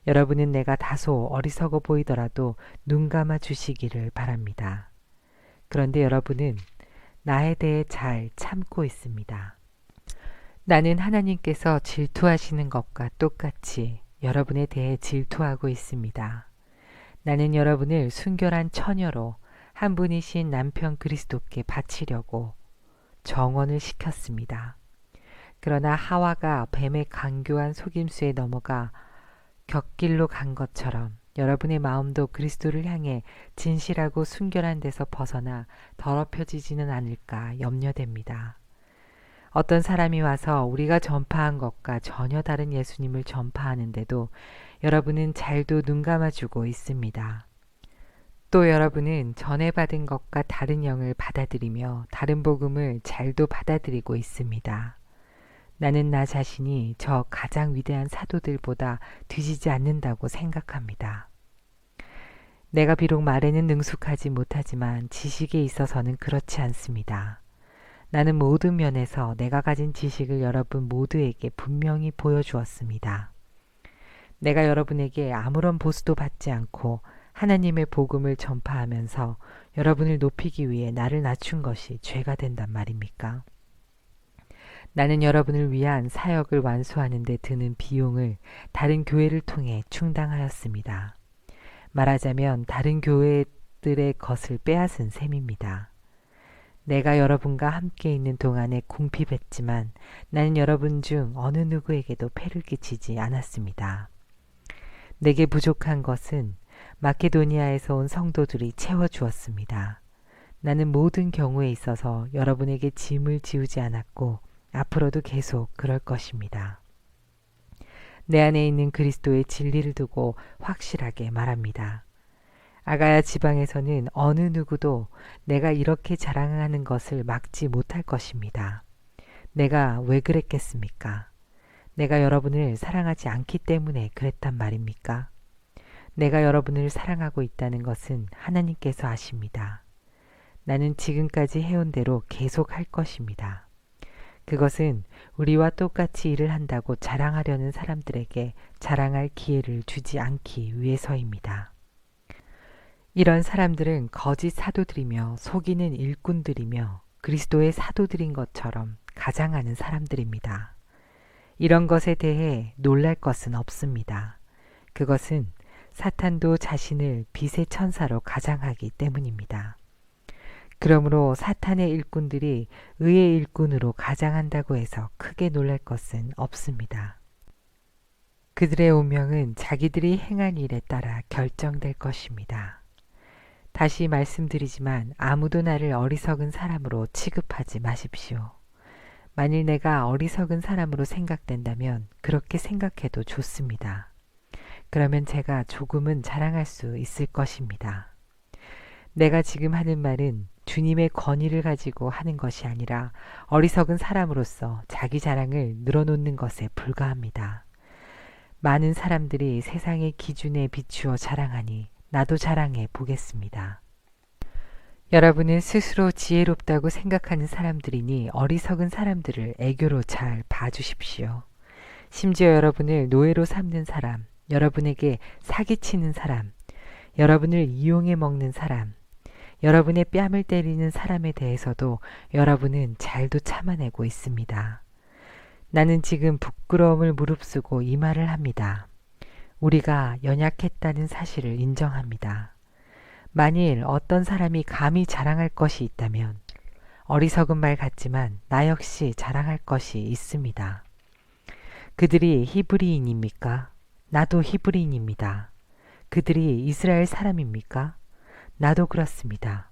여러분은 내가 다소 어리석어 보이더라도 눈 감아 주시기를 바랍니다. 그런데 여러분은 나에 대해 잘 참고 있습니다. 나는 하나님께서 질투하시는 것과 똑같이 여러분에 대해 질투하고 있습니다. 나는 여러분을 순결한 처녀로 한 분이신 남편 그리스도께 바치려고 정원을 시켰습니다. 그러나 하와가 뱀의 간교한 속임수에 넘어가 곁길로 간 것처럼 여러분의 마음도 그리스도를 향해 진실하고 순결한 데서 벗어나 더럽혀지지는 않을까 염려됩니다. 어떤 사람이 와서 우리가 전파한 것과 전혀 다른 예수님을 전파하는데도 여러분은 잘도 눈 감아주고 있습니다. 또 여러분은 전에 받은 것과 다른 영을 받아들이며 다른 복음을 잘도 받아들이고 있습니다. 나는 나 자신이 저 가장 위대한 사도들보다 뒤지지 않는다고 생각합니다. 내가 비록 말에는 능숙하지 못하지만 지식에 있어서는 그렇지 않습니다. 나는 모든 면에서 내가 가진 지식을 여러분 모두에게 분명히 보여주었습니다. 내가 여러분에게 아무런 보수도 받지 않고 하나님의 복음을 전파하면서 여러분을 높이기 위해 나를 낮춘 것이 죄가 된단 말입니까? 나는 여러분을 위한 사역을 완수하는 데 드는 비용을 다른 교회를 통해 충당하였습니다. 말하자면 다른 교회들의 것을 빼앗은 셈입니다. 내가 여러분과 함께 있는 동안에 궁핍했지만 나는 여러분 중 어느 누구에게도 폐를 끼치지 않았습니다. 내게 부족한 것은 마케도니아에서 온 성도들이 채워주었습니다. 나는 모든 경우에 있어서 여러분에게 짐을 지우지 않았고 앞으로도 계속 그럴 것입니다. 내 안에 있는 그리스도의 진리를 두고 확실하게 말합니다. 아가야 지방에서는 어느 누구도 내가 이렇게 자랑하는 것을 막지 못할 것입니다. 내가 왜 그랬겠습니까? 내가 여러분을 사랑하지 않기 때문에 그랬단 말입니까? 내가 여러분을 사랑하고 있다는 것은 하나님께서 아십니다. 나는 지금까지 해온 대로 계속 할 것입니다. 그것은 우리와 똑같이 일을 한다고 자랑하려는 사람들에게 자랑할 기회를 주지 않기 위해서입니다. 이런 사람들은 거짓 사도들이며 속이는 일꾼들이며 그리스도의 사도들인 것처럼 가장하는 사람들입니다. 이런 것에 대해 놀랄 것은 없습니다. 그것은 사탄도 자신을 빛의 천사로 가장하기 때문입니다. 그러므로 사탄의 일꾼들이 의의 일꾼으로 가장한다고 해서 크게 놀랄 것은 없습니다. 그들의 운명은 자기들이 행한 일에 따라 결정될 것입니다. 다시 말씀드리지만 아무도 나를 어리석은 사람으로 취급하지 마십시오. 만일 내가 어리석은 사람으로 생각된다면 그렇게 생각해도 좋습니다. 그러면 제가 조금은 자랑할 수 있을 것입니다. 내가 지금 하는 말은 주님의 권위를 가지고 하는 것이 아니라 어리석은 사람으로서 자기 자랑을 늘어놓는 것에 불과합니다. 많은 사람들이 세상의 기준에 비추어 자랑하니 나도 자랑해 보겠습니다. 여러분은 스스로 지혜롭다고 생각하는 사람들이니 어리석은 사람들을 애교로 잘 봐주십시오. 심지어 여러분을 노예로 삼는 사람, 여러분에게 사기치는 사람, 여러분을 이용해 먹는 사람, 여러분의 뺨을 때리는 사람에 대해서도 여러분은 잘도 참아내고 있습니다. 나는 지금 부끄러움을 무릅쓰고 이 말을 합니다. 우리가 연약했다는 사실을 인정합니다. 만일 어떤 사람이 감히 자랑할 것이 있다면 어리석은 말 같지만 나 역시 자랑할 것이 있습니다. 그들이 히브리인입니까? 나도 히브리인입니다. 그들이 이스라엘 사람입니까? 나도 그렇습니다.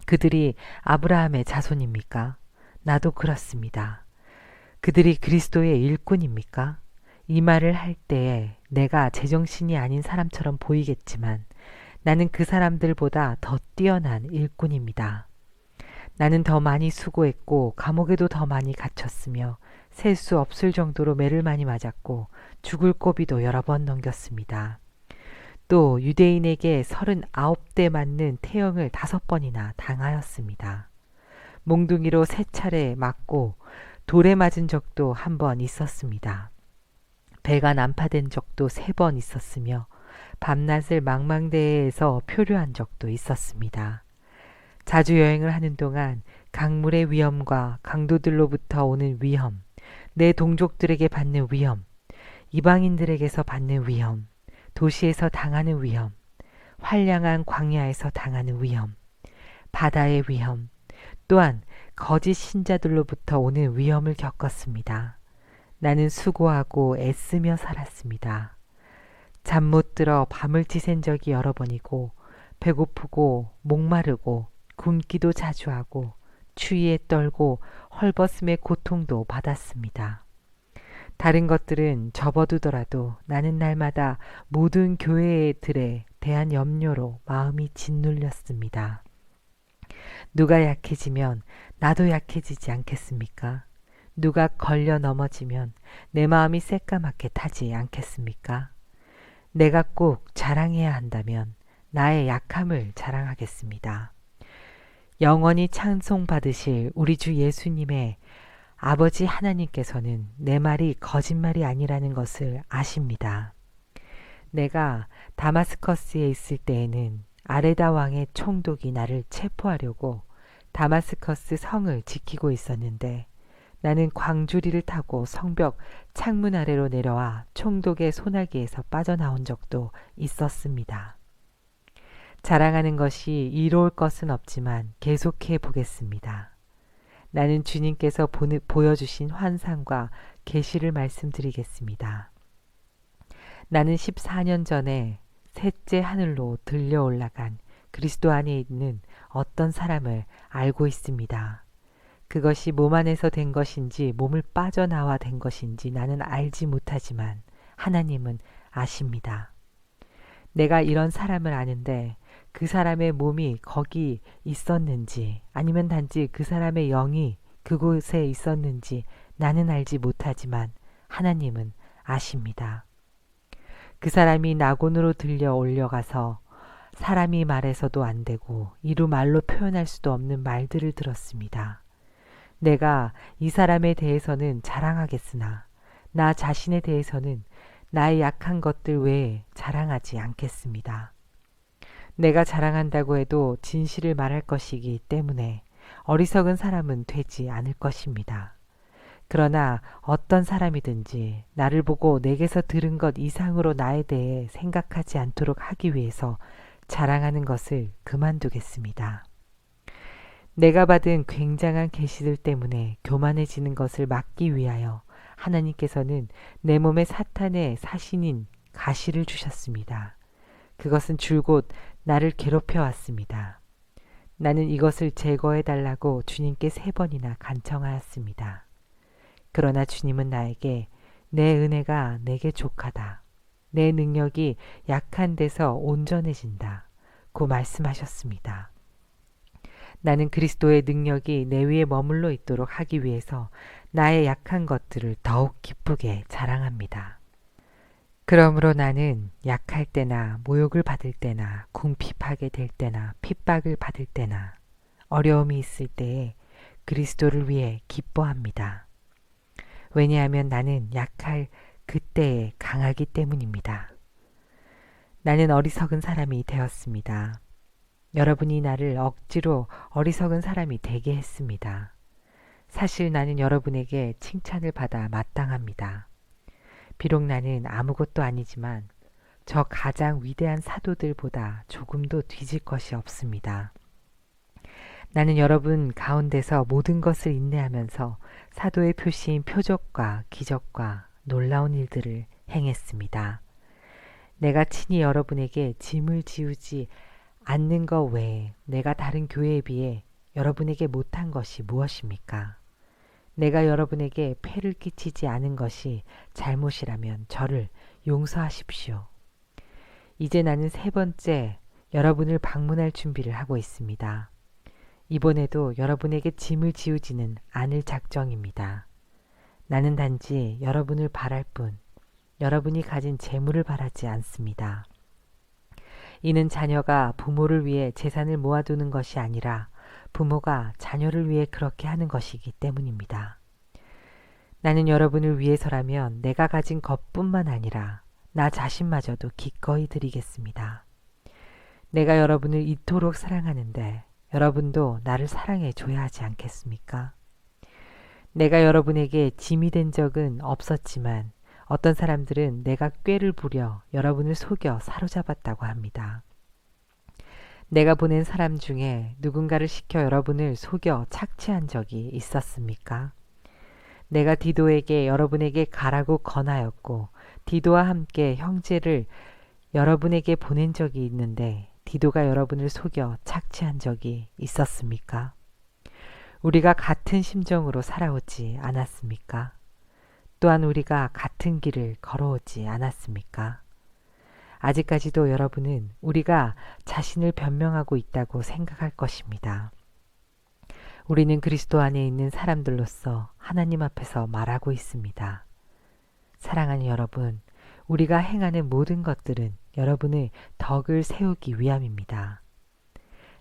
그들이 아브라함의 자손입니까? 나도 그렇습니다. 그들이 그리스도의 일꾼입니까? 이 말을 할 때에 내가 제정신이 아닌 사람처럼 보이겠지만 나는 그 사람들보다 더 뛰어난 일꾼입니다. 나는 더 많이 수고했고 감옥에도 더 많이 갇혔으며 셀 수 없을 정도로 매를 많이 맞았고 죽을 고비도 여러 번 넘겼습니다. 또 유대인에게 39대 맞는 태형을 5번이나 당하였습니다. 몽둥이로 3차례 맞고 돌에 맞은 적도 1번 있었습니다. 배가 난파된 적도 3번 있었으며 밤낮을 망망대해에서 표류한 적도 있었습니다. 자주 여행을 하는 동안 강물의 위험과 강도들로부터 오는 위험, 내 동족들에게 받는 위험, 이방인들에게서 받는 위험, 도시에서 당하는 위험, 환량한 광야에서 당하는 위험, 바다의 위험, 또한 거짓 신자들로부터 오는 위험을 겪었습니다. 나는 수고하고 애쓰며 살았습니다. 잠 못 들어 밤을 지샌 적이 여러 번이고 배고프고 목마르고 굶기도 자주 하고 추위에 떨고 헐벗음의 고통도 받았습니다. 다른 것들은 접어두더라도 나는 날마다 모든 교회들에 대한 염려로 마음이 짓눌렸습니다. 누가 약해지면 나도 약해지지 않겠습니까? 누가 걸려 넘어지면 내 마음이 새까맣게 타지 않겠습니까? 내가 꼭 자랑해야 한다면 나의 약함을 자랑하겠습니다. 영원히 찬송받으실 우리 주 예수님의 아버지 하나님께서는 내 말이 거짓말이 아니라는 것을 아십니다. 내가 다마스커스에 있을 때에는 아레다 왕의 총독이 나를 체포하려고 다마스커스 성을 지키고 있었는데 나는 광주리를 타고 성벽 창문 아래로 내려와 총독의 소나기에서 빠져나온 적도 있었습니다. 자랑하는 것이 이로울 것은 없지만 계속해 보겠습니다. 나는 주님께서 보여주신 환상과 계시를 말씀드리겠습니다. 나는 14년 전에 셋째 하늘로 들려 올라간 그리스도 안에 있는 어떤 사람을 알고 있습니다. 그것이 몸 안에서 된 것인지 몸을 빠져나와 된 것인지 나는 알지 못하지만 하나님은 아십니다. 내가 이런 사람을 아는데 그 사람의 몸이 거기 있었는지 아니면 단지 그 사람의 영이 그곳에 있었는지 나는 알지 못하지만 하나님은 아십니다. 그 사람이 낙원으로 들려 올려가서 사람이 말해서도 안 되고 이루 말로 표현할 수도 없는 말들을 들었습니다. 내가 이 사람에 대해서는 자랑하겠으나 나 자신에 대해서는 나의 약한 것들 외에 자랑하지 않겠습니다. 내가 자랑한다고 해도 진실을 말할 것이기 때문에 어리석은 사람은 되지 않을 것입니다. 그러나 어떤 사람이든지 나를 보고 내게서 들은 것 이상으로 나에 대해 생각하지 않도록 하기 위해서 자랑하는 것을 그만두겠습니다. 내가 받은 굉장한 계시들 때문에 교만해지는 것을 막기 위하여 하나님께서는 내 몸에 사탄의 사신인 가시를 주셨습니다. 그것은 줄곧 나를 괴롭혀 왔습니다. 나는 이것을 제거해 달라고 주님께 3번이나 간청하였습니다. 그러나 주님은 나에게 내 은혜가 내게 족하다. 내 능력이 약한 데서 온전해진다. 고 말씀하셨습니다. 나는 그리스도의 능력이 내 위에 머물러 있도록 하기 위해서 나의 약한 것들을 더욱 기쁘게 자랑합니다. 그러므로 나는 약할 때나 모욕을 받을 때나 궁핍하게 될 때나 핍박을 받을 때나 어려움이 있을 때에 그리스도를 위해 기뻐합니다. 왜냐하면 나는 약할 그때에 강하기 때문입니다. 나는 어리석은 사람이 되었습니다. 여러분이 나를 억지로 어리석은 사람이 되게 했습니다. 사실 나는 여러분에게 칭찬을 받아 마땅합니다. 비록 나는 아무것도 아니지만 저 가장 위대한 사도들보다 조금도 뒤질 것이 없습니다. 나는 여러분 가운데서 모든 것을 인내하면서 사도의 표시인 표적과 기적과 놀라운 일들을 행했습니다. 내가 친히 여러분에게 짐을 지우지 않는 것 외에 내가 다른 교회에 비해 여러분에게 못한 것이 무엇입니까? 내가 여러분에게 폐를 끼치지 않은 것이 잘못이라면 저를 용서하십시오. 이제 나는 3번째 여러분을 방문할 준비를 하고 있습니다. 이번에도 여러분에게 짐을 지우지는 않을 작정입니다. 나는 단지 여러분을 바랄 뿐 여러분이 가진 재물을 바라지 않습니다. 이는 자녀가 부모를 위해 재산을 모아두는 것이 아니라 부모가 자녀를 위해 그렇게 하는 것이기 때문입니다. 나는 여러분을 위해서라면 내가 가진 것뿐만 아니라 나 자신마저도 기꺼이 드리겠습니다. 내가 여러분을 이토록 사랑하는데 여러분도 나를 사랑해 줘야 하지 않겠습니까? 내가 여러분에게 짐이 된 적은 없었지만 어떤 사람들은 내가 꾀를 부려 여러분을 속여 사로잡았다고 합니다. 내가 보낸 사람 중에 누군가를 시켜 여러분을 속여 착취한 적이 있었습니까? 내가 디도에게 여러분에게 가라고 권하였고 디도와 함께 형제를 여러분에게 보낸 적이 있는데 디도가 여러분을 속여 착취한 적이 있었습니까? 우리가 같은 심정으로 살아오지 않았습니까? 또한 우리가 같은 길을 걸어오지 않았습니까? 아직까지도 여러분은 우리가 자신을 변명하고 있다고 생각할 것입니다. 우리는 그리스도 안에 있는 사람들로서 하나님 앞에서 말하고 있습니다. 사랑하는 여러분, 우리가 행하는 모든 것들은 여러분의 덕을 세우기 위함입니다.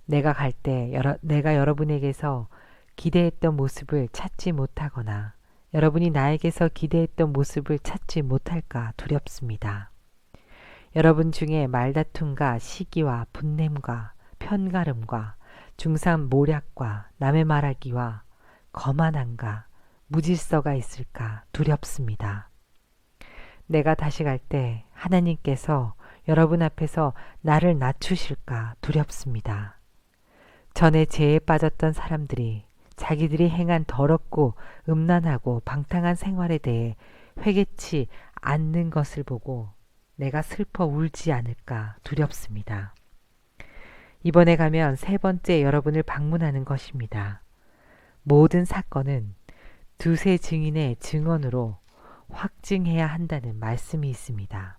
내가 갈 때 내가 여러분에게서 기대했던 모습을 찾지 못하거나 여러분이 나에게서 기대했던 모습을 찾지 못할까 두렵습니다. 여러분 중에 말다툼과 시기와 분냄과 편가름과 중상모략과 남의 말하기와 거만함과 무질서가 있을까 두렵습니다. 내가 다시 갈 때 하나님께서 여러분 앞에서 나를 낮추실까 두렵습니다. 전에 죄에 빠졌던 사람들이 자기들이 행한 더럽고 음란하고 방탕한 생활에 대해 회개치 않는 것을 보고 내가 슬퍼 울지 않을까 두렵습니다. 이번에 가면 세 번째 여러분을 방문하는 것입니다. 모든 사건은 두세 증인의 증언으로 확증해야 한다는 말씀이 있습니다.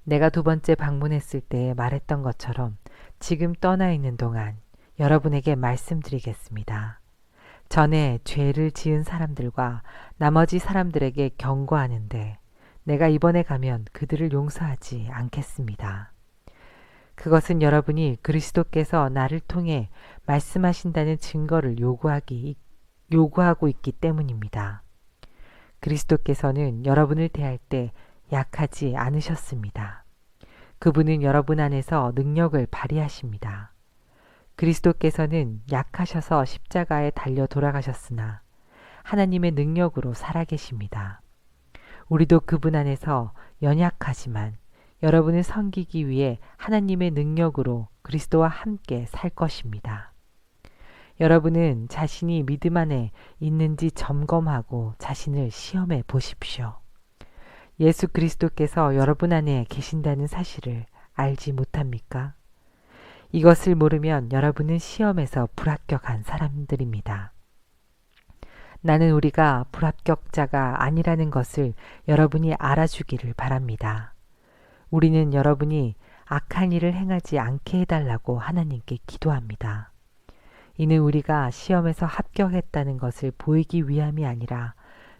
내가 두 번째 방문했을 때 말했던 것처럼 지금 떠나 있는 동안 여러분에게 말씀드리겠습니다. 전에 죄를 지은 사람들과 나머지 사람들에게 경고하는데 내가 이번에 가면 그들을 용서하지 않겠습니다. 그것은 여러분이 그리스도께서 나를 통해 말씀하신다는 증거를 요구하고 있기 때문입니다. 그리스도께서는 여러분을 대할 때 약하지 않으셨습니다. 그분은 여러분 안에서 능력을 발휘하십니다. 그리스도께서는 약하셔서 십자가에 달려 돌아가셨으나 하나님의 능력으로 살아계십니다. 우리도 그분 안에서 연약하지만 여러분을 섬기기 위해 하나님의 능력으로 그리스도와 함께 살 것입니다. 여러분은 자신이 믿음 안에 있는지 점검하고 자신을 시험해 보십시오. 예수 그리스도께서 여러분 안에 계신다는 사실을 알지 못합니까? 이것을 모르면 여러분은 시험에서 불합격한 사람들입니다. 나는 우리가 불합격자가 아니라는 것을 여러분이 알아주기를 바랍니다. 우리는 여러분이 악한 일을 행하지 않게 해달라고 하나님께 기도합니다. 이는 우리가 시험에서 합격했다는 것을 보이기 위함이 아니라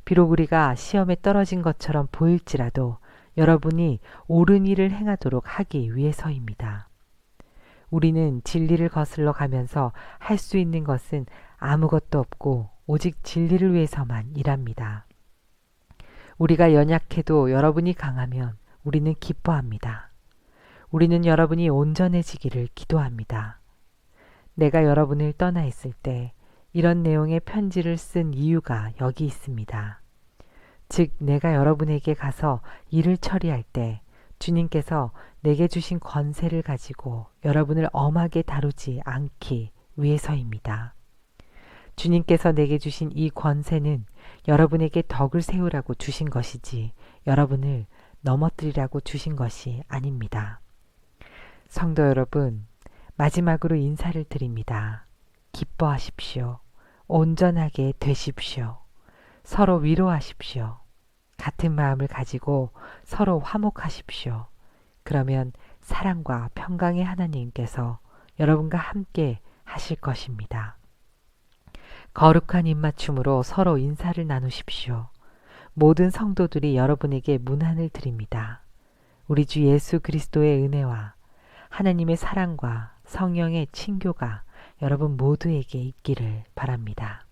비록 우리가 시험에 떨어진 것처럼 보일지라도 여러분이 옳은 일을 행하도록 하기 위해서입니다. 우리는 진리를 거슬러 가면서 할 수 있는 것은 아무것도 없고 오직 진리를 위해서만 일합니다. 우리가 연약해도 여러분이 강하면 우리는 기뻐합니다. 우리는 여러분이 온전해지기를 기도합니다. 내가 여러분을 떠나 있을 때 이런 내용의 편지를 쓴 이유가 여기 있습니다. 즉 내가 여러분에게 가서 일을 처리할 때 주님께서 내게 주신 권세를 가지고 여러분을 엄하게 다루지 않기 위해서입니다. 주님께서 내게 주신 이 권세는 여러분에게 덕을 세우라고 주신 것이지 여러분을 넘어뜨리라고 주신 것이 아닙니다. 성도 여러분, 마지막으로 인사를 드립니다. 기뻐하십시오. 온전하게 되십시오. 서로 위로하십시오. 같은 마음을 가지고 서로 화목하십시오. 그러면 사랑과 평강의 하나님께서 여러분과 함께 하실 것입니다. 거룩한 입맞춤으로 서로 인사를 나누십시오. 모든 성도들이 여러분에게 문안을 드립니다. 우리 주 예수 그리스도의 은혜와 하나님의 사랑과 성령의 친교가 여러분 모두에게 있기를 바랍니다.